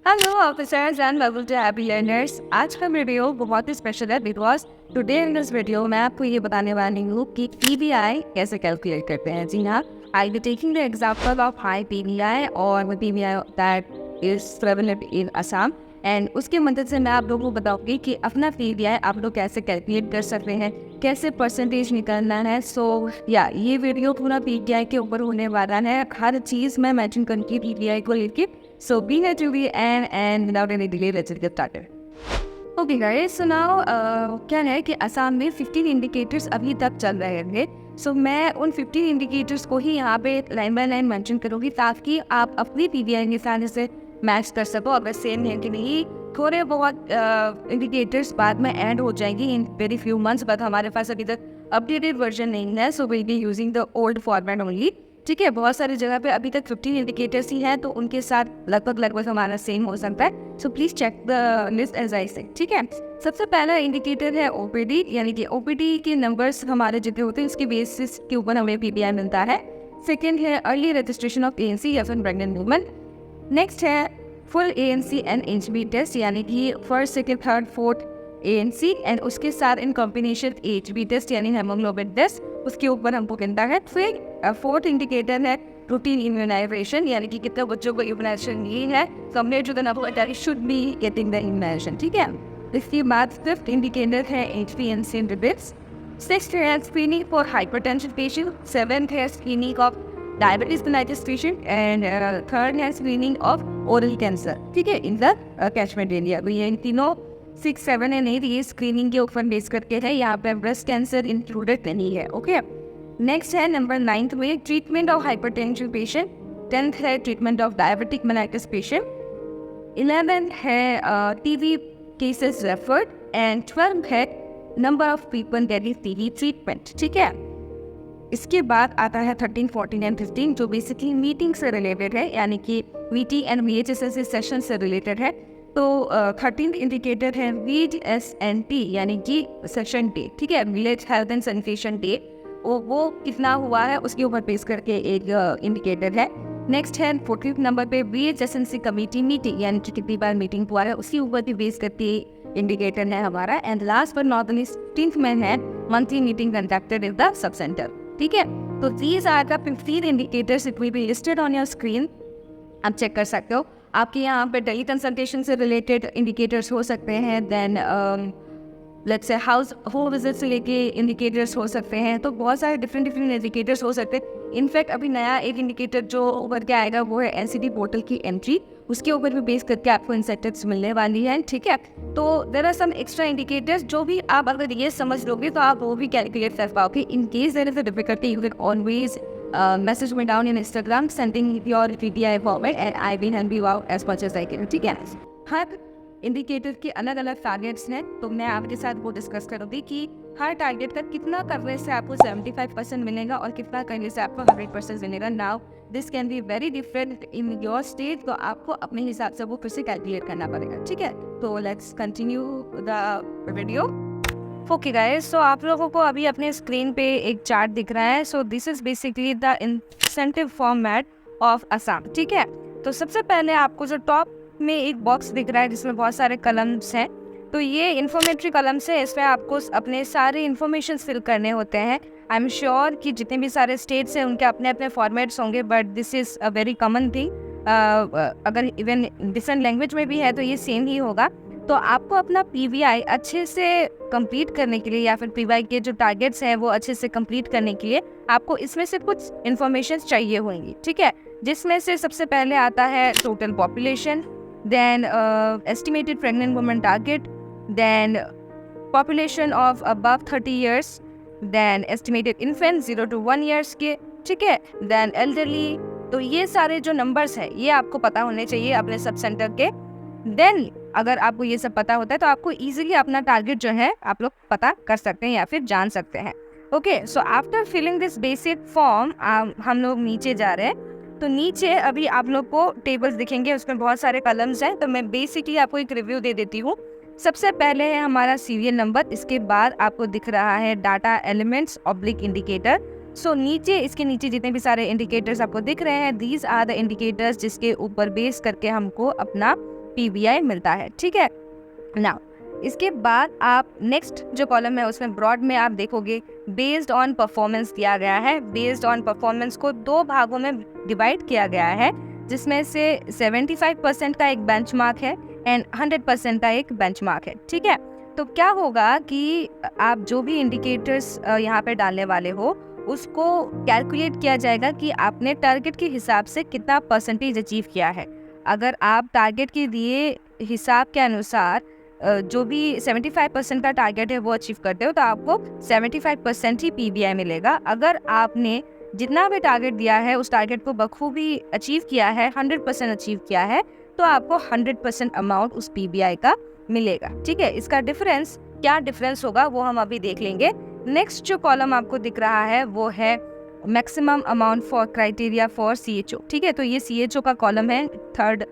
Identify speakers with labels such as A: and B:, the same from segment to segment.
A: Hello officers and welcome to happy learners. आज का video बहुत ही स्पेशल है because today in this video मैं आपको ये बताने वाली हूँ कि पीवीआई कैसे कैलकुलेट करते हैं। जी हाँ, I be taking the example of high PVI और PVI that is prevalent in Assam and उसकी मदद से मैं आप लोगों को बताऊंगी कि अपना पीवीआई आप लोग कैसे कैलकुलेट कर सकते हैं, कैसे परसेंटेज निकालना है। सो ये वीडियो पूरा पीवीआई के ऊपर होने वाला है। हर चीज़ मैं मेंशन करूँगी पीवीआई को लेके। So be here to the end and without any delay, let's get started. Okay guys, so now क्या है कि असम में 15 इंडिकेटर्स अभी तक चल रहे थे। So मैं उन 15 इंडिकेटर्स को ही यहाँ पे लाइन बाय लाइन मेंशन करूँगी ताकि आप अपनी पीवीआई के साथ से मैच कर सको। अगर सेम है कि नहीं, थोड़े बहुत इंडिकेटर्स बाद में ऐड हो जाएंगी in very few months, but हमारे पास अभी तक अपडेटेड वर्जन नहीं है। So will be using the old format only. ठीक है, बहुत सारी जगह पे अभी तक 15 इंडिकेटर्स ही हैं, तो उनके साथ लगभग हमारा सेम हो सकता है। So please check the list as I say. ठीक है, सबसे पहला इंडिकेटर है ओपीडी, यानी कि ओपीडी के नंबर्स हमारे जितने होते हैं उसके बेसिस के ऊपर हमें पीवीआई मिलता है। सेकेंड है अर्ली रजिस्ट्रेशन ऑफ एएनसी या फिर प्रेग्नेंट वुमन। नेक्स्ट है full ANC and HB test, यानी कि first second third fourth ANC and उसके साथ इन कॉम्बिनेशन एचबी टेस्ट यानी हेमोग्लोबिन टेस्ट, उसके ऊपर हमको मिलता है। फिर फोर्थ इंडिकेटर है रूटीन इम्यूनाइजेशन, यानी कि कितने बच्चों को इम्यूनाइजेशन ली है compare to the number that should be getting the immunisation. ठीक है, इसके बाद फिफ्थ इंडिकेटर है एचबीएनसी इन रिबिट्स। सिक्स्थ है screening for hypertension patient. Seventh है screening of diabetes mellitus patient and third है स्क्रीनिंग ऑफ ओरल कैंसर। ठीक है, इन द कैचमेंट एरिया। ये इन तीनों 6, 7 एंड 8 ये स्क्रीनिंग के ऊपर बेस करके है, यहाँ पे ब्रेस्ट कैंसर इंक्लूडेड नहीं है। ओके, नेक्स्ट है नंबर 9th में treatment of hypertension patient. 10th है treatment of diabetic mellitus patient. 11th है TB cases referred and 12th है number of people getting TB treatment. ठीक है, इसके बाद आता है 13, 14 एंड 15 जो बेसिकली मीटिंग से रिलेटेड है, यानी कि वीटी एंड वीएचएसएस सेशन से रिलेटेड है। तो 13th इंडिकेटर है VHSNT यानी कि सेशन डे। ठीक है, village health and sanitation day, वो कितना हुआ है उसके ऊपर बेस करके एक इंडिकेटर है। नेक्स्ट है 14th नंबर पे VHSNC कमेटी मीटिंग, यानी कि कितनी बार मीटिंग हुआ है उसके ऊपर भी बेस करके इंडिकेटर है हमारा। एंड लास्ट पर नॉट ओनली 15th में है monthly meeting conducted in the sub centre. ठीक है, तो these are the 15 indicators it will be listed on your screen. आप चेक कर सकते हो। आपके यहाँ पे टेली कंसल्टेशन से रिलेटेड इंडिकेटर्स हो सकते हैं, then let's say house home visit से लेके इंडिकेटर्स हो सकते हैं। तो बहुत सारे डिफरेंट इंडिकेटर्स हो सकते हैं। इनफैक्ट अभी नया एक इंडिकेटर जो उभर के आएगा वो है एनसीडी पोर्टल की एंट्री, उसके ऊपर भी बेस करके आपको इंसेंटिव्स मिलने वाली है। ठीक है, तो there are some extra indicators जो भी आप अगर ये समझ लोगे तो आप वो भी कैलकुलेट कर पाओगे। In case there is a difficulty you can always message me down in Instagram sending your PPI format and I will help you out as much as I can। ठीक है, हर इंडिकेटर के अलग अलग targets हैं, तो मैं आपके साथ वो डिस्कस करूँगी कि हर टारगेट का कितना करने से आपको 75% मिलेगा और कितना करने से आपको 100% मिलेगा। Now this can be very different in your state, तो आपको अपने हिसाब से वो फिर से कैलकुलेट करना पड़ेगा। ठीक है, तो let's continue the video. Okay guys, so आप लोगों को अभी अपने स्क्रीन पे एक चार्ट दिख रहा है। So this is basically the incentive format of Assam. ठीक है, तो सबसे पहले आपको जो टॉप में एक बॉक्स दिख रहा है जिसमें बहुत सारे कलम्स हैं, तो ये इन्फॉर्मेटरी कलम्स है। इसमें आपको अपने सारे इन्फॉर्मेशन फिल करने होते हैं। आई एम श्योर कि जितने भी सारे स्टेट्स हैं उनके अपने अपने फॉर्मेट्स होंगे, but this is a very common thing. अगर इवन डिफरेंट लैंग्वेज में भी है तो ये सेम ही होगा। तो आपको अपना पीवीआई अच्छे से कंप्लीट करने के लिए या फिर पीवीआई के जो टारगेट्स हैं वो अच्छे से कंप्लीट करने के लिए आपको इसमें से कुछ इन्फॉर्मेशन चाहिए होंगी। ठीक है, जिसमें से सबसे पहले आता है total population, then estimated pregnant woman target, then population of above 30 years, then estimated infant 0 to 1 years के। ठीक है, देन एल्डरली। तो ये सारे जो नंबर्स हैं ये आपको पता होने चाहिए अपने सब सेंटर के। देन अगर आपको ये सब पता होता है तो आपको इजीली अपना टारगेट जो है आप लोग पता कर सकते हैं या फिर जान सकते हैं। Okay, so after filling this basic form हम लोग नीचे जा रहे हैं। तो नीचे अभी आप लोग को टेबल्स दिखेंगे, उसमें बहुत सारे कलम्स हैं। तो मैं बेसिकली आपको एक रिव्यू दे देती हूँ। सबसे पहले है हमारा सीरियल नंबर, इसके बाद आपको दिख रहा है डाटा एलिमेंट्स ऑब्लिक इंडिकेटर। सो नीचे इसके नीचे जितने भी सारे इंडिकेटर्स आपको दिख रहे हैं, दीज आर द इंडिकेटर्स जिसके ऊपर बेस करके हमको अपना PBI मिलता है, ठीक है। नाउ इसके बाद आप नेक्स्ट जो कॉलम है उसमें ब्रॉड में आप देखोगे बेस्ड ऑन परफॉर्मेंस दिया गया है। बेस्ड ऑन परफॉर्मेंस को 2 भागों में डिवाइड किया गया है, जिसमें से 75% का एक बेंचमार्क है एंड 100% का एक बेंचमार्क है, ठीक है। तो क्या होगा कि आप जो भी इंडिकेटर्स यहाँ पे डालने वाले हो उसको कैलकुलेट किया जाएगा कि आपने टारगेट के हिसाब से कितना परसेंटेज अचीव किया है। अगर आप टारगेट के दिए हिसाब के अनुसार जो भी 75% का टारगेट है वो अचीव करते हो तो आपको 75% ही PBI मिलेगा। अगर आपने जितना भी टारगेट दिया है उस टारगेट को बखूबी अचीव किया है, 100% अचीव किया है, तो आपको 100% अमाउंट उस PBI का मिलेगा, ठीक है। इसका डिफरेंस क्या डिफरेंस होगा वो हम अभी देख लेंगे। नेक्स्ट जो कॉलम आपको दिख रहा है वो है maximum amount for criteria for CHO, ठीक है। तो ये CHO का कॉलम है थर्ड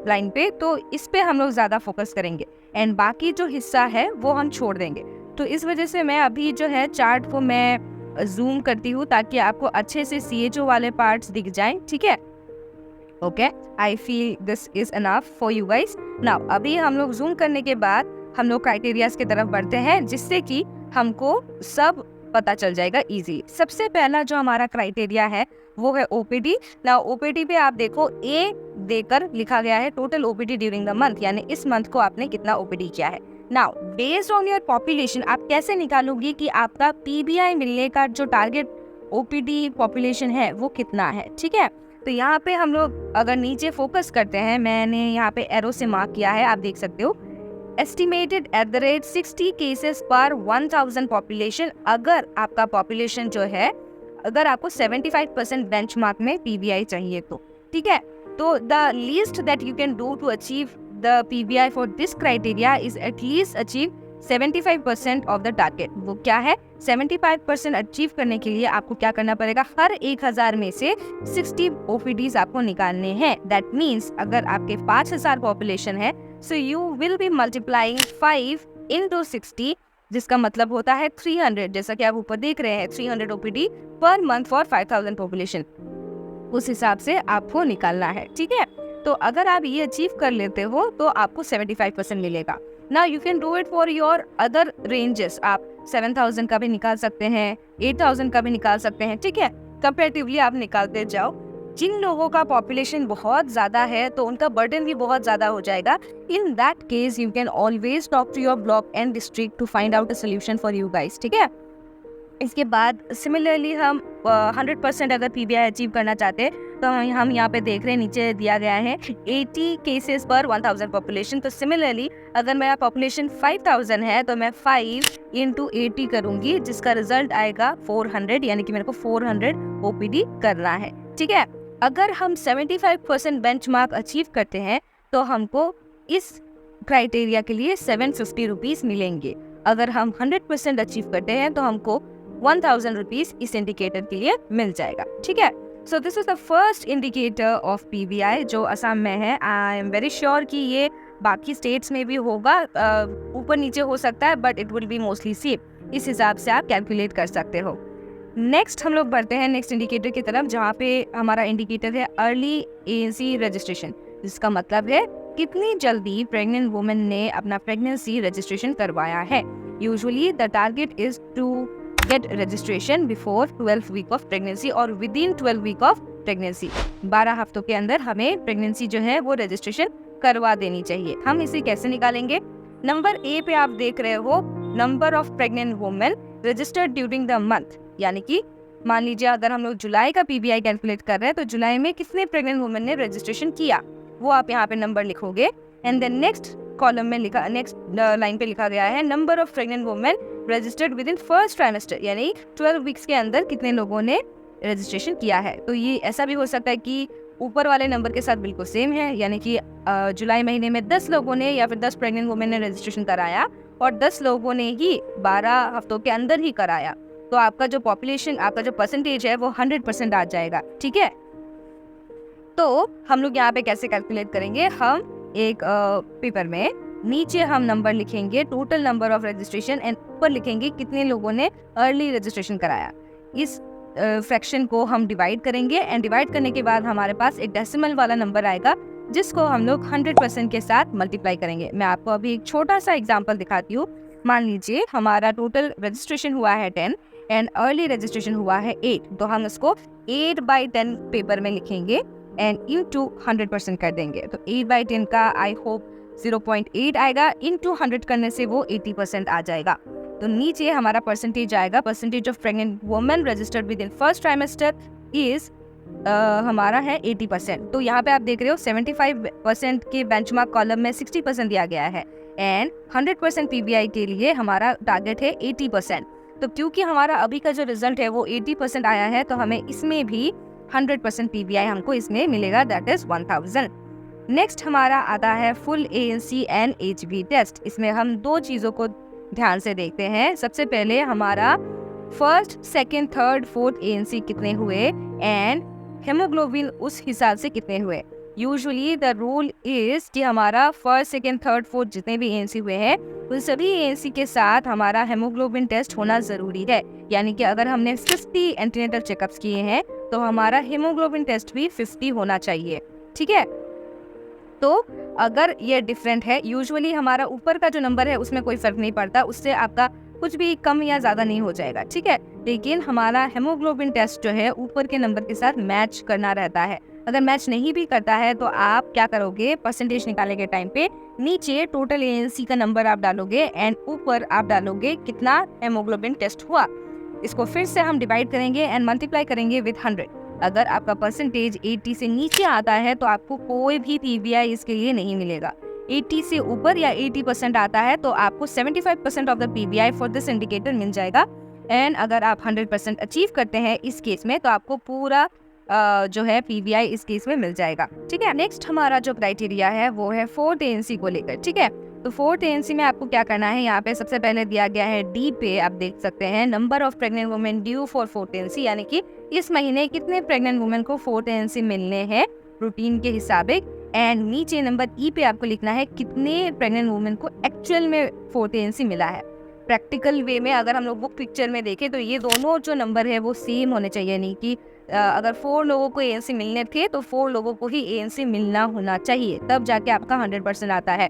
A: लाइन पे, तो इस पे हम लोग ज़्यादा फोकस करेंगे एंड बाकी जो हिस्सा है वो हम छोड़ देंगे। तो इस वजह से मैं अभी जो है चार्ट को मैं जूम करती हूँ ताकि आपको अच्छे से CHO वाले पार्ट्स दिख जाएं, ठीक है। Okay, I feel this is enough for you guys. Now अभी हम लोग जूम करने के बाद हम लोग क्राइटेरियाज की तरफ बढ़ते हैं, जिससे कि हमको सब पता चल जाएगा इजी। सबसे पहला जो हमारा क्राइटेरिया है वो है OPD। ना OPD पे आप देखो A देकर लिखा गया है total OPD during the month, यानी इस मंथ को आपने कितना OPD किया है। Now based on your population आप कैसे निकालोगी कि आपका PBI मिलने का जो टारगेट OPD पॉपुलेशन है वो कितना है, ठीक है। तो यहाँ पे हम लोग अगर नीचे फोकस करते हैं, मैंने यहाँ पे एरो से मार्क किया है, आप देख सकते हो estimated at the rate 60 cases पर 1000 पॉपुलेशन। अगर आपका पॉपुलेशन जो है, अगर आपको 75% बेंचमार्क में PBI चाहिए तो, ठीक है। तो the least that you can do to achieve the PBI for this criteria is at least achieve 75% of the target. वो क्या है, 75% अचीव करने के लिए आपको क्या करना पड़ेगा, हर 1000 में से 60 OPDs आपको निकालने हैं। दैट मीन्स अगर आपके 5000 पॉपुलेशन है, so you will B multiplying 5 into 60, जिसका मतलब होता है 300, जैसा कि आप ऊपर देख रहे हैं 300 OPD per month for 5000 population. उस हिसाब से आपको निकालना है, ठीक है। तो अगर आप ये अचीव कर लेते हो तो आपको 75% मिलेगा। Now you can do it for your other ranges. आप 7000 का भी निकाल सकते हैं, 8000 का भी निकाल सकते हैं, ठीक है। कंपैरेटिवली आप निकालते जाओ। जिन लोगों का पॉपुलेशन बहुत ज़्यादा है तो उनका बर्डन भी बहुत ज़्यादा हो जाएगा। In that case you can always talk to your block and district to find out a solution for you guys, ठीक है। इसके बाद सिमिलरली हम 100% अगर PBI अचीव करना चाहते हैं तो हम यहाँ पे देख रहे हैं नीचे दिया गया है 80 केसेस पर 1000 पॉपुलेशन। तो सिमिलरली अगर मेरा पॉपुलेशन 5000 है तो मैं 5 into 80 करूँगी, जिसका रिजल्ट आएगा 400, यानी कि मेरे को 400 OPD करना है, ठीक है। अगर हम 75% बेंचमार्क अचीव करते हैं तो हमको इस क्राइटेरिया के लिए 750 रुपीज़ मिलेंगे। अगर हम 100% अचीव करते हैं तो हमको 1000 रुपीज़ इस इंडिकेटर के लिए मिल जाएगा, ठीक है। So this is the first indicator of PBI जो असम में है। आई एम वेरी श्योर कि ये बाकी स्टेट्स में भी होगा, ऊपर नीचे हो सकता है, but it will be mostly same. इस हिसाब से आप कैलकुलेट कर सकते हो। नेक्स्ट हम लोग बढ़ते हैं नेक्स्ट इंडिकेटर की तरफ, जहाँ पे हमारा इंडिकेटर है अर्ली ANC रजिस्ट्रेशन, जिसका मतलब है कितनी जल्दी प्रेग्नेंट वुमेन ने अपना प्रेगनेंसी रजिस्ट्रेशन करवाया है। Usually the target is to get registration before 12 week of pregnancy और within 12 week of pregnancy. 12 हफ्तों के अंदर हमें प्रेगनेंसी जो है वो रजिस्ट्रेशन करवा देनी चाहिए। हम इसे कैसे निकालेंगे? नंबर A पे आप देख रहे हो number of pregnant women registered during the month, यानी कि मान लीजिए अगर हम लोग जुलाई का PBI कैलकुलेट कर रहे हैं तो जुलाई में कितने प्रेग्नेंट वुमेन ने रजिस्ट्रेशन किया, वो आप यहाँ पे नंबर लिखोगे। एंड देन नेक्स्ट कॉलम में लिखा, नेक्स्ट लाइन पे लिखा गया है number of pregnant women registered with in first trimester, यानी 12 वीक्स के अंदर कितने लोगों ने रजिस्ट्रेशन किया है। तो ये ऐसा भी हो सकता है कि ऊपर वाले नंबर के साथ बिल्कुल सेम है, यानी कि जुलाई महीने में 10 लोगों ने या फिर 10 प्रेग्नेंट वुमेन ने रजिस्ट्रेशन कराया और 10 लोगों ने ही 12 हफ्तों के अंदर ही कराया, तो आपका जो पॉपुलेशन, आपका जो परसेंटेज है वो 100% आ जाएगा, ठीक है। तो हम लोग यहाँ पे कैसे कैलकुलेट करेंगे, हम एक पेपर में नीचे हम नंबर लिखेंगे total number of registration and ऊपर लिखेंगे कितने लोगों ने अर्ली रजिस्ट्रेशन कराया। इस फ्रैक्शन को हम डिवाइड करेंगे एंड डिवाइड करने के बाद हमारे पास एक डेसिमल वाला नंबर आएगा जिसको हम लोग 100% के साथ मल्टीप्लाई करेंगे। मैं आपको अभी एक छोटा सा एग्जांपल दिखाती हूँ। मान लीजिए हमारा टोटल रजिस्ट्रेशन हुआ है 10 एंड अर्ली रजिस्ट्रेशन हुआ है 8, तो हम इसको 8/10 पेपर में लिखेंगे एंड इनटू 100% कर देंगे। तो 8/10 का आई होप 0.8 आएगा, इनटू 100 करने से वो 80% आ जाएगा। तो नीचे हमारा परसेंटेज आएगा, percentage of pregnant women registered with in first trimester is हमारा है 80%। तो यहाँ पे आप देख रहे हो 75% के बेंचमार्क कॉलम में 60% दिया गया है एंड 100% पीबीआई के लिए हमारा टारगेट है 80%। तो क्योंकि हमारा अभी का जो रिजल्ट है वो 80% आया है, तो हमें इसमें भी 100% पीबीआई हमको इसमें मिलेगा, दैट इज 1000। नेक्स्ट हमारा आता है full ANC and HB test. इसमें हम दो चीज़ों को ध्यान से देखते हैं। सबसे पहले हमारा first, second, third, fourth ANC कितने हुए एंड हेमोग्लोबिन उस हिसाब से कितने हुए। यूजुअली द रूल इज कि हमारा फर्स्ट, सेकेंड, थर्ड, फोर्थ जितने भी एएनसी हुए हैं उन सभी एएनसी के साथ हमारा हेमोग्लोबिन टेस्ट होना ज़रूरी है। यानी कि अगर हमने 50 एंटीनेटल चेकअप्स किए हैं तो हमारा हेमोग्लोबिन टेस्ट भी 50 होना चाहिए, ठीक है। तो अगर ये डिफरेंट है, यूजुअली हमारा ऊपर का जो नंबर है उसमें कोई फर्क नहीं पड़ता, उससे आपका कुछ भी कम या ज़्यादा नहीं हो जाएगा, ठीक है। लेकिन हमारा हेमोग्लोबिन टेस्ट जो है ऊपर के नंबर के साथ मैच करना रहता है। अगर मैच नहीं भी करता है तो आप क्या करोगे, परसेंटेज निकालने के टाइम पे नीचे टोटल एएनसी का नंबर आप डालोगे एंड ऊपर आप डालोगे कितना हेमोग्लोबिन टेस्ट हुआ। इसको फिर से हम डिवाइड करेंगे एंड मल्टीप्लाई करेंगे विद 100। अगर आपका परसेंटेज 80 से नीचे आता है तो आपको कोई भी पीबीआई इसके लिए नहीं मिलेगा। 80 से ऊपर या 80% आता है तो आपको 75% of the PBI for this indicator मिल जाएगा। एंड अगर आप 100% अचीव करते हैं इस केस में तो आपको पूरा जो है पीबीआई इस केस में मिल जाएगा, ठीक है। नेक्स्ट हमारा जो क्राइटेरिया है वो है फोर्थ एएनसी को लेकर, ठीक है। तो फोर्थ एएनसी में आपको क्या करना है, यहाँ पे सबसे पहले दिया गया है डी पे, आप देख सकते हैं number of pregnant women due for fourth ANC, यानी कि इस महीने कितने प्रेग्नेंट वुमेन को फोर्थ एएनसी मिलने हैं रूटीन के हिसाब। एंड नीचे नंबर ई पे आपको लिखना है कितने प्रेग्नेंट वुमेन को एक्चुअल में फोर्थ एएनसी मिला है। प्रैक्टिकल वे में अगर हम लोग बुक पिक्चर में देखें तो ये दोनों जो नंबर है वो सेम होने चाहिए, नहीं कि अगर 4 लोगों को एएनसी मिलने थे तो 4 लोगों को ही एएनसी मिलना होना चाहिए, तब जाके आपका 100% आता है।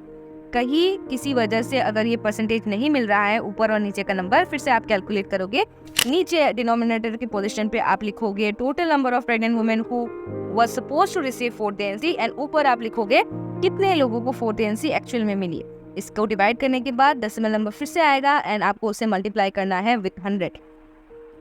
A: कहीं किसी वजह से अगर ये परसेंटेज नहीं मिल रहा है ऊपर और नीचे का नंबर, फिर से आप कैलकुलेट करोगे, नीचे डिनोमिनेटर की पोजीशन पे आप लिखोगे total number of pregnant women who was supposed to receive fourth ANC and ऊपर आप लिखोगे कितने लोगों को फोर्थ एएनसी एक्चुअल में मिली। इसको डिवाइड करने के बाद डेसिमल नंबर फिर से आएगा एंड आपको उसे मल्टीप्लाई करना है विथ 100।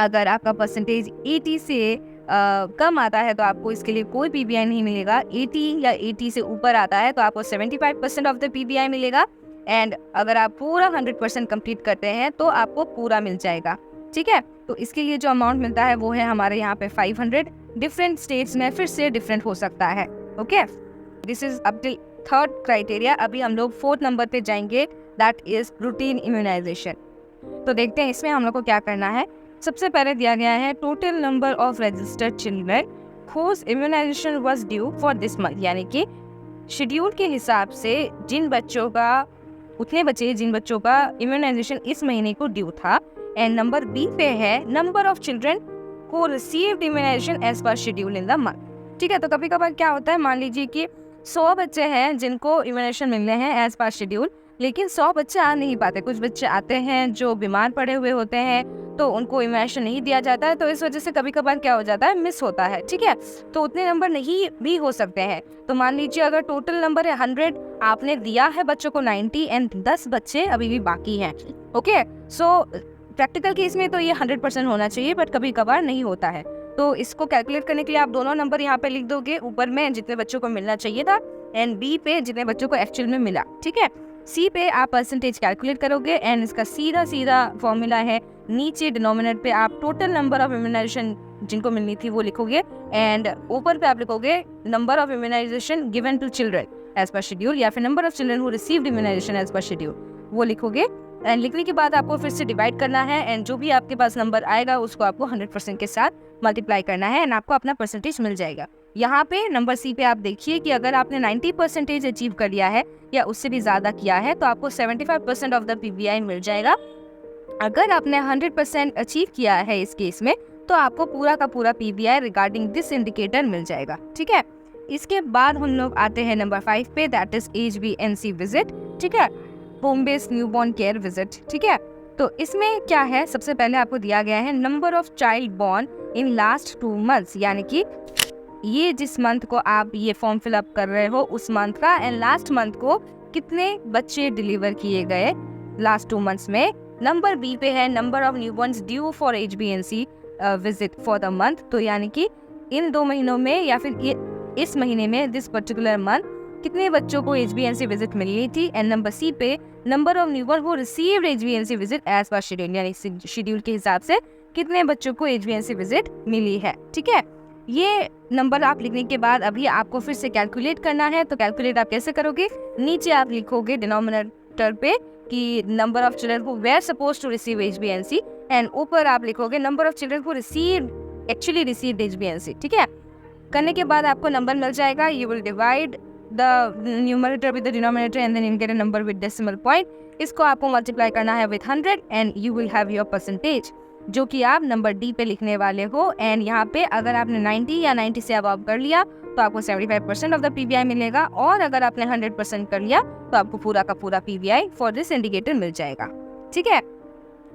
A: अगर आपका परसेंटेज 80 से कम आता है तो आपको इसके लिए कोई पीबीआई नहीं मिलेगा। 80 या 80 से ऊपर आता है तो आपको 75% ऑफ द पीबीआई मिलेगा एंड अगर आप पूरा 100% कंप्लीट करते हैं तो आपको पूरा मिल जाएगा, ठीक है। तो इसके लिए जो अमाउंट मिलता है वो है हमारे यहाँ पे 500। डिफरेंट स्टेट्स में फिर से डिफरेंट हो सकता है, okay. This is up till third criteria. अभी हम लोग फोर्थ नंबर पे जाएंगे, दैट इज रूटीन इम्यूनाइजेशन। तो देखते हैं इसमें हम लोग को क्या करना है। सबसे पहले दिया गया है total number of registered children whose immunisation was due for this month, यानी कि शेड्यूल के हिसाब से जिन बच्चों का उतने बच्चे जिन बच्चों का इम्यूनाइजेशन इस महीने को ड्यू था। एंड नंबर बी पे है number of children who received immunisation as per schedule in the month, ठीक है। तो कभी कभार क्या होता है, मान लीजिए कि 100 बच्चे हैं जिनको इम्यूनाइजेशन मिलने हैं एज पर शेड्यूल, लेकिन 100 बच्चे आ नहीं पाते। कुछ बच्चे आते हैं जो बीमार पड़े हुए होते हैं तो उनको इम्यूनाइजेशन नहीं दिया जाता है, तो इस वजह से कभी कभार क्या हो जाता है, मिस होता है, ठीक है। तो उतने नंबर नहीं भी हो सकते हैं। तो मान लीजिए अगर टोटल नंबर है 100, आपने दिया है बच्चों को 90 एंड 10 बच्चे अभी भी बाकी हैं, ओके। सो प्रैक्टिकल केस में तो ये 100% होना चाहिए, बट कभी कभार नहीं होता है। तो इसको कैलकुलेट करने के लिए आप दोनों नंबर यहाँ पे लिख दोगे, ऊपर में जितने बच्चों को मिलना चाहिए था एंड बी पे जितने बच्चों को एक्चुअल में मिला, ठीक है। सी पे आप परसेंटेज कैलकुलेट करोगे एंड इसका सीधा सीधा फॉर्मूला है, नीचे डिनोमिनेटर पे आप टोटल नंबर ऑफ इम्यूनाइजेशन जिनको मिलनी थी वो लिखोगे एंड ऊपर पे आप लिखोगे number of immunisation given to children as per schedule, या फिर number of children who received immunisation as per schedule, वो लिखोगे। एंड लिखने के बाद आपको फिर से डिवाइड करना है एंड जो भी आपके पास नंबर आएगा उसको आपको 100% के साथ मल्टीप्लाई करना है एंड आपको अपना परसेंटेज मिल जाएगा। यहाँ पे नंबर सी पे आप देखिए कि अगर आपने 90% अचीव कर लिया है या उससे भी ज़्यादा किया है तो आपको 75% ऑफ द पीबीआई मिल जाएगा। अगर आपने 100% अचीव किया है इस केस में तो आपको पूरा का पूरा पीबीआई रिगार्डिंग दिस इंडिकेटर मिल जाएगा, ठीक है। इसके बाद हम लोग आते हैं नंबर 5 पे, दैट इज HbNC विजिट, ठीक है, home based newborn care visit, ठीक है। तो इसमें क्या है, सबसे पहले आपको दिया गया है number of child born in last 2 months, यानी कि ये जिस मंथ को आप ये फॉर्म फिलअप कर रहे हो उस मंथ का, एंड लास्ट मंथ को कितने बच्चे डिलीवर किए गए लास्ट 2 मंथ्स में। नंबर बी पे है number of newborn's due for HbNC visit for the month, तो यानी कि इन 2 महीनों में या फिर इस महीने में, दिस पर्टिकुलर मंथ, कितने बच्चों को HbNC विजिट मिली थी। एंड नंबर सी पे number of newborn who received HbNC visit as per schedule, यानी शेड्यूल के हिसाब से कितने बच्चों को HbNC विजिट मिली है, ठीक है। ये नंबर आप लिखने के बाद अभी आपको फिर से कैलकुलेट करना है, तो कैलकुलेट आप कैसे करोगे, नीचे आप लिखोगे डिनोमिनेटर पे कि number of children who were supposed to receive HbNC, and ऊपर आप लिखोगे number of children who actually received HbNC, ठीक है। करने के बाद आपको नंबर मिल जाएगा, you will divide the numerator with the denominator and then you get a number with decimal point. इसको आपको मल्टीप्लाई करना है with 100 and you will have your percentage, जो कि आप नंबर डी पे लिखने वाले हो। एंड यहाँ पे अगर आपने 90 या 90 से अबव कर लिया तो आपको 75% ऑफ द PBI मिलेगा, और अगर आपने 100% कर लिया तो आपको पूरा का पूरा PBI फॉर दिस इंडिकेटर मिल जाएगा, ठीक है।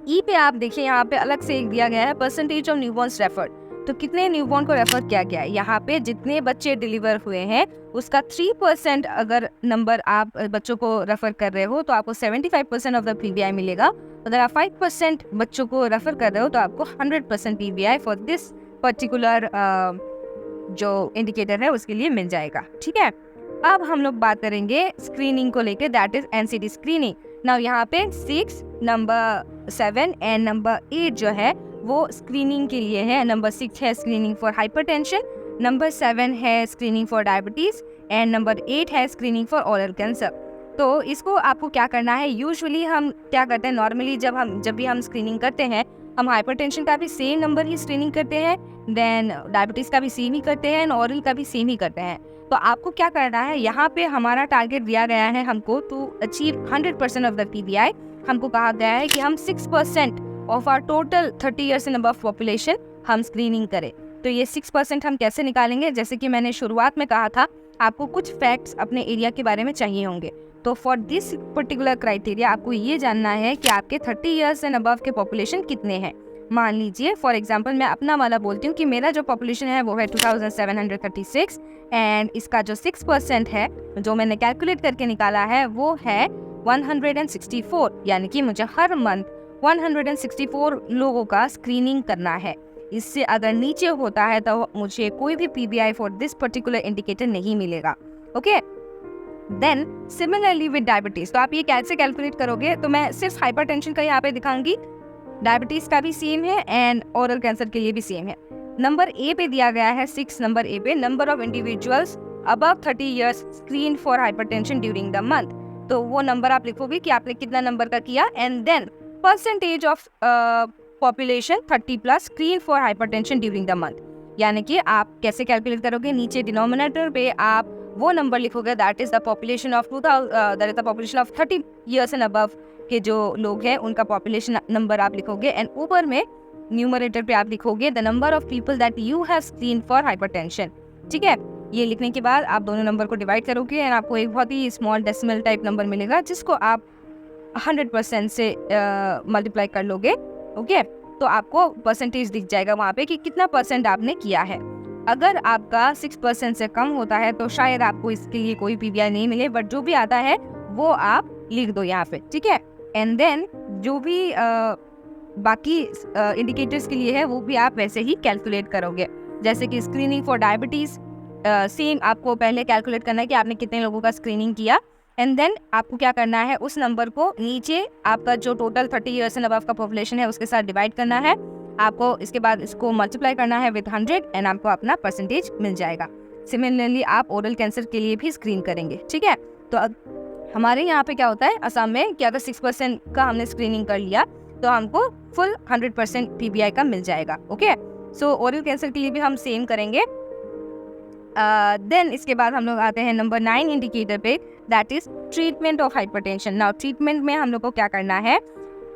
A: ई पे आप देखिए, यहाँ पे अलग से एक दिया गया है परसेंटेज ऑफ न्यूबॉर्न्स रेफर्ड, तो कितने न्यूबॉर्न को रेफर किया गया है। यहाँ पे जितने बच्चे डिलीवर हुए हैं उसका 3% अगर नंबर आप बच्चों को रेफर कर रहे हो तो आपको 75% ऑफ द PBI मिलेगा। अगर आप 5% बच्चों को रेफर कर रहे हो तो आपको 100% PBI फॉर दिस पर्टिकुलर जो इंडिकेटर है उसके लिए मिल जाएगा, ठीक है। अब हम लोग बात करेंगे स्क्रीनिंग को लेकर, that is NCD screening. Now यहाँ पे 6, नंबर 7 एंड नंबर 8 जो है वो स्क्रीनिंग के लिए है। नंबर 6 है स्क्रीनिंग फॉर हाइपरटेंशन, नंबर 7 है screening for diabetes, and number 8 है स्क्रीनिंग फॉर ओरल कैंसर। तो इसको आपको क्या करना है, यूजुअली हम क्या करते हैं, नॉर्मली जब भी हम स्क्रीनिंग करते हैं हम हाइपरटेंशन का भी सेम नंबर ही स्क्रीनिंग करते हैं, देन डायबिटीज का भी सेम ही करते हैं, एंड ओरल का भी सेम ही करते हैं। तो आपको क्या करना है, यहाँ पे हमारा टारगेट दिया गया है हमको to achieve 100% of the PBI। हमको कहा गया है कि हम 6% of our total 30 years and above population हम स्क्रीनिंग करें। तो ये 6% हम कैसे निकालेंगे, जैसे कि मैंने शुरुआत में कहा था, आपको कुछ फैक्ट्स अपने एरिया के बारे में चाहिए होंगे। तो फॉर दिस पर्टिकुलर क्राइटेरिया आपको ये जानना है कि आपके 30 ईयर्स एंड अबव के पॉपुलेशन कितने हैं। मान लीजिए फॉर एग्जांपल मैं अपना वाला बोलती हूँ कि मेरा जो पॉपुलेशन है वो है 2736, एंड इसका जो 6% है जो मैंने कैलकुलेट करके निकाला है वो है 164, यानी कि मुझे हर मंथ 164 लोगों का स्क्रीनिंग करना है। इससे अगर नीचे होता है तो मुझे कोई भी PBI for this particular indicator नहीं मिलेगा, okay. Then similarly with diabetes, तो आप ये कैसे कैलकुलेट करोगे, तो मैं सिर्फ हाइपरटेंशन का यहाँ पे दिखाऊंगी, डायबिटीज का भी सेम है एंड ओरल कैंसर के लिए भी सेम है। नंबर ए पे दिया गया है 6 नंबर ए पे, number of individuals above 30 years screen for hypertension during the month. तो वो नंबर आप लिखोगे कि आपने कितना नंबर का किया, and then percentage of population 30+ screen for hypertension during the month. यानी कि आप कैसे कैलकुलेट करोगे, नीचे डिनोमिनेटर पे आप वो नंबर लिखोगे, that is the population of 30 years and above के जो लोग हैं उनका पॉपुलेशन नंबर आप लिखोगे, एंड ऊपर में न्यूमरेटर पे आप लिखोगे the number of people that you have screen for hypertension, ठीक है। ये लिखने के बाद आप दोनों नंबर को डिवाइड करोगे एंड आपको एक बहुत ही स्मॉल डेसिमल टाइप नंबर मिलेगा जिसको आप 100% से मल्टीप्लाई कर लोगे, ओके। तो आपको परसेंटेज दिख जाएगा वहाँ पे कि कितना % आपने किया है। अगर आपका 6% से कम होता है तो शायद आपको इसके लिए कोई PBI नहीं मिले, बट जो भी आता है वो आप लिख दो यहाँ पे, ठीक है। एंड देन जो भी बाकी इंडिकेटर्स के लिए है वो भी आप वैसे ही कैलकुलेट करोगे। जैसे कि स्क्रीनिंग फॉर डायबिटीज़, सेम आपको पहले कैलकुलेट करना है कि आपने कितने लोगों का स्क्रीनिंग किया, एंड देन आपको क्या करना है, उस नंबर को नीचे आपका जो टोटल 30 इयर्स एंड अबव का पॉपुलेशन है उसके साथ डिवाइड करना है। आपको इसके बाद इसको मल्टीप्लाई करना है विद 100 एंड आपको अपना परसेंटेज मिल जाएगा। सिमिलरली आप ओरल कैंसर के लिए भी स्क्रीन करेंगे, ठीक है। तो हमारे यहाँ पे क्या होता है असम में कि अगर 6% का हमने स्क्रीनिंग कर लिया तो हमको फुल 100% PBI का मिल जाएगा, ओके। सो ओरल कैंसर के लिए भी हम सेम करेंगे। देन इसके बाद हम लोग आते हैं नंबर 9 इंडिकेटर पे, that is treatment of hypertension. Now treatment में हम लोग को क्या करना है,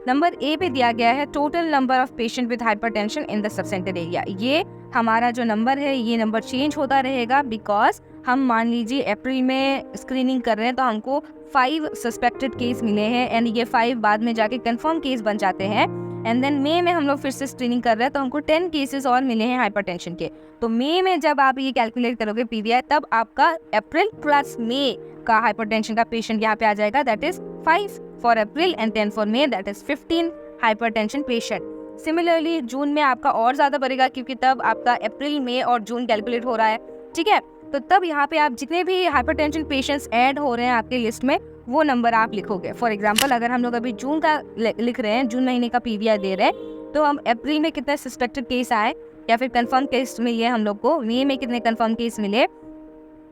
A: नंबर ए पे दिया गया है total number of patient with hypertension in the sub centre area. ये हमारा जो नंबर है ये नंबर चेंज होता रहेगा बिकॉज हम मान लीजिए अप्रैल में स्क्रीनिंग कर रहे हैं तो हमको 5 सस्पेक्टेड केस मिले हैं एंड ये 5 बाद में जाके कंफर्म केस बन जाते हैं। एंड देन मई में हम लोग फिर से स्क्रीनिंग कर रहे हैं तो हमको 10 केसेस और मिले हैं हाइपरटेंशन के। तो मई में जब आप ये कैलकुलेट करोगे पीवीआई, तब आपका अप्रैल प्लस मई का हाइपरटेंशन का पेशेंट यहाँ पे आ जाएगा, that is 5 for April and 10 for May, that is 15 hypertension patient. Similarly June में आपका और ज़्यादा बढ़ेगा क्योंकि तब आपका अप्रैल मई और जून कैलकुलेट हो रहा है, ठीक है। तो तब यहाँ पे आप जितने भी हाइपरटेंशन पेशेंट्स ऐड हो रहे हैं आपके लिस्ट में वो नंबर आप लिखोगे। फॉर एग्जांपल अगर हम लोग अभी जून का लिख रहे हैं, जून महीने का पीवीआई दे रहे हैं, तो हम अप्रैल में कितने सस्पेक्टेड केस आए या फिर कंफर्म केस मिले हम लोग को, मई में कितने कंफर्म केस मिले,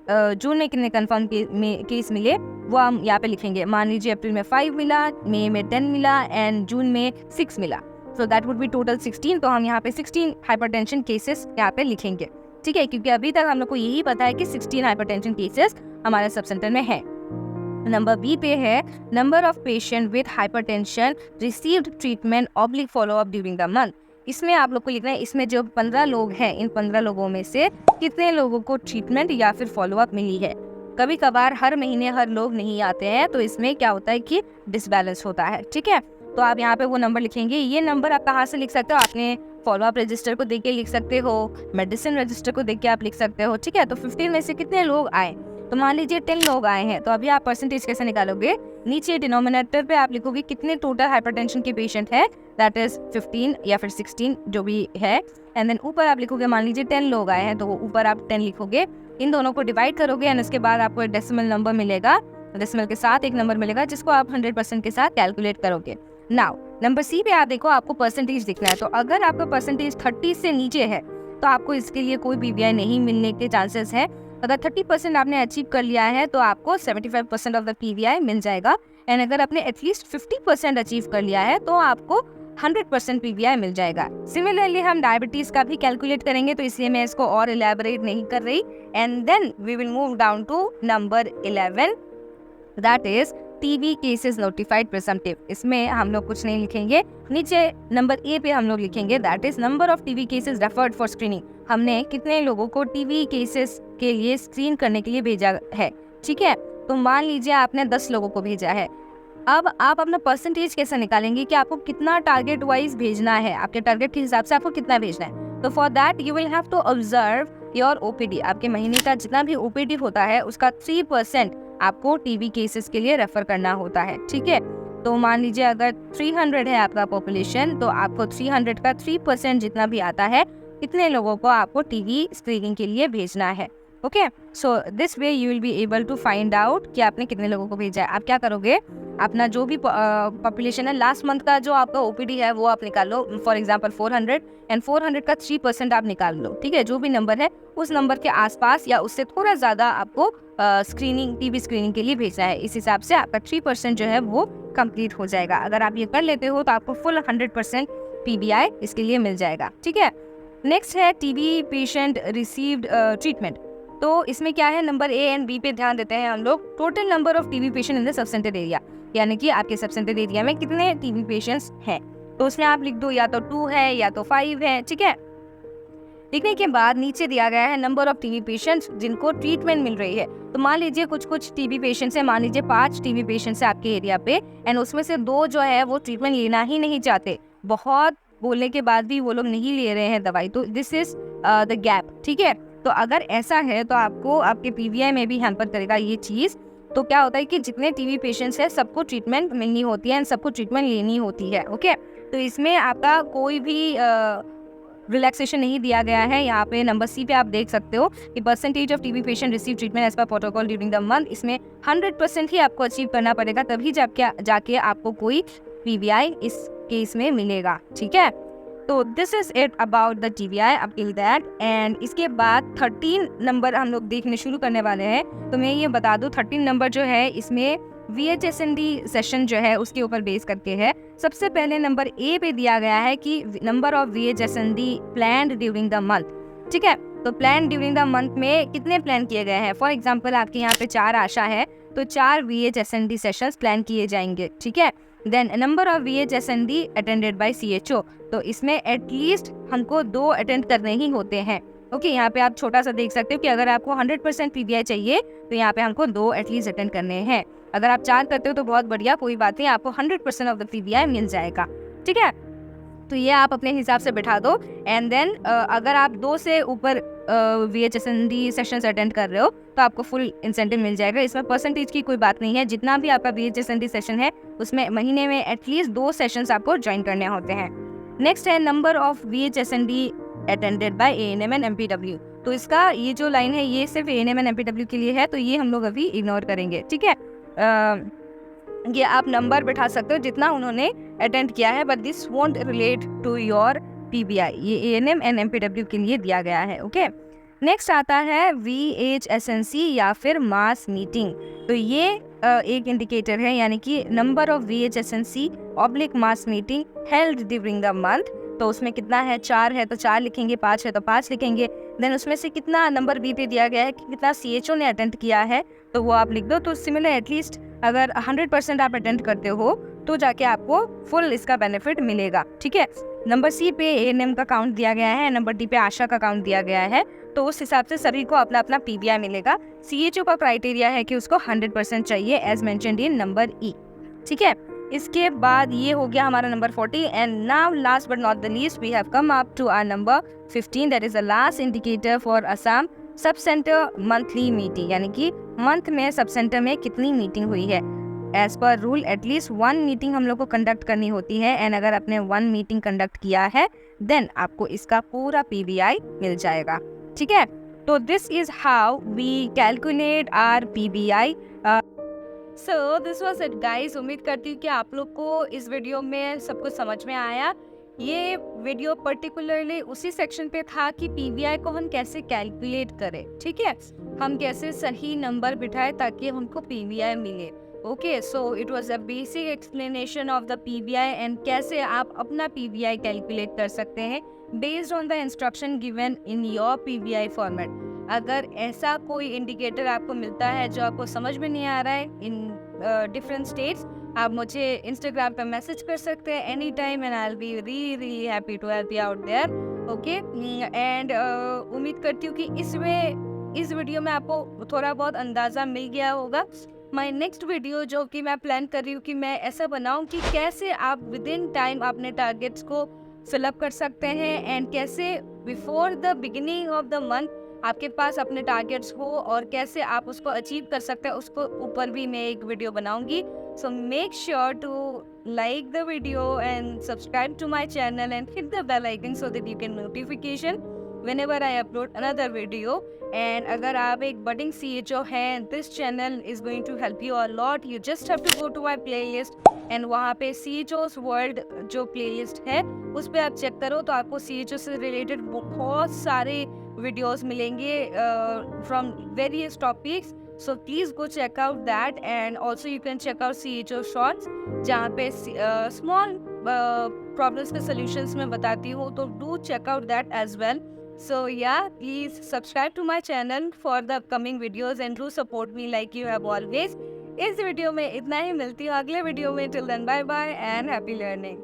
A: जून में कितने कंफर्म केस मिले, वो हम यहाँ पे लिखेंगे। मान लीजिए अप्रैल में 5 मिला, मई में 10 मिला एंड जून में 6 मिला, so that would be total 16। तो हम यहाँ पे 16 हाइपरटेंशन केसेस यहाँ पे लिखेंगे, ठीक है, क्योंकि अभी तक हम लोग को यही पता है कि 16 हाइपरटेंशन केसेस हमारे सब सेंटर में है। नंबर बी पे है number of patient with hypertension received treatment oblique follow up during the month. इसमें आप लोग को लिखना है इसमें जो 15 लोग हैं, इन 15 लोगों में से कितने लोगों को ट्रीटमेंट या फिर फॉलोअप मिली है। कभी कभार हर महीने हर लोग नहीं आते हैं तो इसमें क्या होता है कि डिसबैलेंस होता है, ठीक है। तो आप यहाँ पे वो नंबर लिखेंगे। ये नंबर आप कहाँ से लिख सकते हो, आपने फॉलोअप रजिस्टर को देख के लिख सकते हो, मेडिसिन रजिस्टर को देख के आप लिख सकते हो, ठीक है। तो 15 में से कितने लोग आए, तो मान लीजिए 10 लोग आए हैं, तो अभी आप परसेंटेज कैसे निकालोगे, नीचे डिनोमिनेटर पे आप लिखोगे कितने टोटल हाइपरटेंशन के पेशेंट है, दैट इज 15 या फिर 16 जो भी है, एंड देन ऊपर आप लिखोगे मान लीजिए 10 लोग आए हैं तो ऊपर आप 10 लिखोगे, इन दोनों को डिवाइड करोगे एंड उसके बाद आपको डेसिमल नंबर मिलेगा, डेसिमल के साथ एक नंबर मिलेगा जिसको आप 100% के साथ कैलकुलेट करोगे। नाउ नंबर सी पे आप देखो, आपको परसेंटेज दिखना है, तो अगर आपका परसेंटेज 30 से नीचे है तो आपको इसके लिए कोई पीवीआई नहीं मिलने के चांसेस है। अगर 30% आपने अचीव कर लिया है तो आपको 75% ऑफ द पीवीआई मिल जाएगा, एंड अगर आपने एटलीस्ट 50% अचीव कर लिया है तो आपको 100% पीवीआई मिल जाएगा। सिमिलरली हम डायबिटीज का भी कैलकुलेट करेंगे, तो इसलिए मैं इसको और इलेबोरेट नहीं कर रही, and then we will move down to number 11, that is TB cases notified presumptive. इसमें हम लोग कुछ नहीं लिखेंगे, नीचे नंबर ए पे हम लोग लिखेंगे that is number of TB cases referred for screening. हमने कितने लोगों को टीबी केसेस के लिए स्क्रीन करने के लिए भेजा है, ठीक है। तो मान लीजिए आपने 10 लोगों को भेजा है, अब आप अपना परसेंटेज कैसे निकालेंगे कि आपको कितना टारगेट वाइज भेजना है, आपके टारगेट के हिसाब से आपको कितना भेजना है। तो for that you will have to observe your OPD. आपके महीने का जितना भी ओपीडी होता है उसका 3% आपको टीबी केसेस के लिए रेफर करना होता है, ठीक है। तो मान लीजिए अगर 300 है आपका पॉपुलेशन, तो आपको 300 का 3% जितना भी आता है, कितने लोगों को आपको टीबी स्क्रीनिंग के लिए भेजना है। Okay, so this way you will be able to find out कि आपने कितने लोगों को भेजा है। आप क्या करोगे, अपना जो भी पॉपुलेशन है लास्ट मंथ का जो आपका ओपीडी है वो आप निकाल लो, फॉर एग्जांपल 400, एंड 400 का 3% आप निकाल लो, ठीक है। जो भी नंबर है उस नंबर के आसपास या उससे थोड़ा ज़्यादा आपको स्क्रीनिंग, टीबी स्क्रीनिंग के लिए भेजना है। इस हिसाब से आपका 3% जो है वो कंप्लीट हो जाएगा। अगर आप ये कर लेते हो तो आपको फुल 100% पीबीआई इसके लिए मिल जाएगा, ठीक है। नेक्स्ट है टीबी पेशेंट रिसीव्ड ट्रीटमेंट। तो इसमें क्या है, नंबर ए एंड बी पे ध्यान देते हैं हम लोग। Total number of TB patient in the sub centre area, यानी कि आपके सब सेंटर एरिया में कितने टीबी पेशेंट्स हैं, तो उसमें आप लिख दो या तो 2 है या तो 5 है, ठीक है। लिखने के बाद नीचे दिया गया है नंबर ऑफ टीबी पेशेंट्स जिनको ट्रीटमेंट मिल रही है। तो मान लीजिए कुछ टीबी पेशेंट्स है, मान लीजिए 5 टीबी पेशेंट्स है आपके एरिया पे, एंड उसमें से 2 जो है वो ट्रीटमेंट लेना ही नहीं चाहते, बहुत बोलने के बाद भी वो लोग नहीं ले रहे हैं दवाई, तो दिस इज द गैप, ठीक है। तो अगर ऐसा है तो आपको आपके पीवीआई में भी हैम्पर करेगा ये चीज़। तो क्या होता है कि जितने टीबी पेशेंट्स हैं सबको ट्रीटमेंट मिलनी होती है एंड सबको ट्रीटमेंट लेनी होती है, ओके। तो इसमें आपका कोई भी रिलैक्सेशन नहीं दिया गया है। यहाँ पे नंबर सी पे आप देख सकते हो कि percentage of TB patient receive treatment as per protocol during the month, इसमें 100% ही आपको अचीव करना पड़ेगा, तभी जाके आपको कोई पीवीआई इस केस में मिलेगा, ठीक है। तो this is it about the TBI up till that. And इसके बाद 13 नंबर हम लोग देखने शुरू करने वाले हैं। तो मैं ये बता दूं 13 नंबर जो है इसमें VHSND सेशन जो है उसके ऊपर बेस करके है। सबसे पहले नंबर ए पे दिया गया है कि number of VHSND planned during the month, ठीक है। तो प्लान ड्यूरिंग द मंथ में कितने प्लान किए गए हैं, फॉर एग्जांपल आपके यहाँ पे 4 आशा है तो 4 VHSND सेशंस प्लान किए जाएंगे, ठीक है। Then number of VHSND attended by CHO, तो इसमें एटलीस्ट हमको 2 अटेंड करने ही होते हैं, ओके, यहाँ पे आप छोटा सा देख सकते हो कि अगर आपको 100% PBI चाहिए तो यहाँ पे हमको 2 एटलीस्ट अटेंड करने हैं। अगर आप 4 करते हो तो बहुत बढ़िया, कोई बात नहीं, आपको 100% ऑफ द PBI मिल जाएगा। ठीक है, तो ये आप अपने हिसाब से बिठा दो। एंड देन अगर आप 2 से ऊपर VHSND सेशंस अटेंड कर रहे हो तो आपको फुल इंसेंटिव मिल जाएगा। इसमें परसेंटेज की कोई बात नहीं है, जितना भी आपका VHSND सेशन है उसमें महीने में एटलीस्ट 2 सेशंस आपको ज्वाइन करने होते हैं। नेक्स्ट है number of VHSND attended bye ANM and MPW। तो इसका ये जो लाइन है ये सिर्फ ANM एंड MPW के लिए है, तो ये हम लोग अभी इग्नोर करेंगे। ठीक है, ये आप नंबर बिठा सकते हो जितना उन्होंने अटेंड किया है, but this won't relate to your PBI। ये ANM एंड MPW के लिए दिया गया है। ओके, नेक्स्ट आता है VHSNC या फिर मास मीटिंग। तो ये एक इंडिकेटर है, यानी कि number of VHSNC oblique mass meeting held during the month. तो उसमें कितना है, 4 है तो 4 लिखेंगे, 5 है तो 5 लिखेंगे। देन उसमें से कितना नंबर बी पे दिया गया है कि कितना CHO ने अटेंड किया है, तो वो आप लिख दो। तो सिमिलर एटलीस्ट अगर 100% आप अटेंड करते हो तो जाके आपको फुल इसका बेनिफिट मिलेगा। ठीक है, नंबर सी पे ANM का काउंट दिया गया है, नंबर डी पे आशा का काउंट दिया गया है, तो उस हिसाब से सभी को अपना अपना PBI मिलेगा। CHO का क्राइटेरिया है कि उसको 100% चाहिए as mentioned in number E. ठीक है, इसके बाद ये हो गया हमारा number 40। And now last but not the least we have come up to our number 15, that is the last indicator for Assam sub centre monthly meeting, यानी कि मंथ में सब सेंटर में कितनी मीटिंग हुई है। As per rule at least 1 meeting हम लोग को कंडक्ट करनी होती है, एंड अगर आपने 1 मीटिंग कंडक्ट किया है देन आपको इसका पूरा PBI मिल जाएगा। ठीक है, तो this is how we calculate our PBI। So this was it guys. उम्मीद करती हूँ कि आप लोग को इस वीडियो में सब कुछ समझ में आया। ये वीडियो पर्टिकुलरली उसी सेक्शन पे था कि PBI को हम कैसे कैलकुलेट करें। ठीक है, हम कैसे सही नंबर बिठाए ताकि हमको PBI मिले। Okay, so it was a basic explanation of the PBI and कैसे आप अपना PBI कैलकुलेट कर सकते हैं based on the instruction given in your PBI format. अगर ऐसा कोई इंडिकेटर आपको मिलता है जो आपको समझ में नहीं आ रहा है इन डिफरेंट स्टेट्स, आप मुझे इंस्टाग्राम पे मैसेज कर सकते हैं any time and I will be really happy to help you out there. Okay, and उम्मीद करती हूँ कि इस वीडियो में आपको थोड़ा बहुत अंदाज़ा मिल गया होगा। माय नेक्स्ट वीडियो जो कि मैं प्लान कर रही हूँ कि मैं ऐसा बनाऊँ कि कैसे आप विद इन टाइम अपने टारगेट्स को फिलअप कर सकते हैं एंड कैसे before the beginning of the month आपके पास अपने टारगेट्स हो और कैसे आप उसको अचीव कर सकते हैं, उसको ऊपर भी मैं एक वीडियो बनाऊंगी। So make sure to like the video and subscribe to my channel and hit the bell icon so that you get notification whenever I upload another video. And अगर आप एक budding CHO हैं, this channel is going to help you a lot. You just have to go to my playlist and वहाँ पे CHO's World जो playlist है उस पर आप चेक करो तो आपको CHO से related बहुत सारे videos मिलेंगे from various topics. So please go check out that, and also you can check out CHO Shorts जहाँ पे small problems के solutions मैं बताती हूँ, तो do check out that as well. So yeah, please subscribe to my channel for the upcoming videos and do support me like you have always. इस video में इतना ही, मिलती हूँ अगले वीडियो में। Till then, bye bye and happy learning.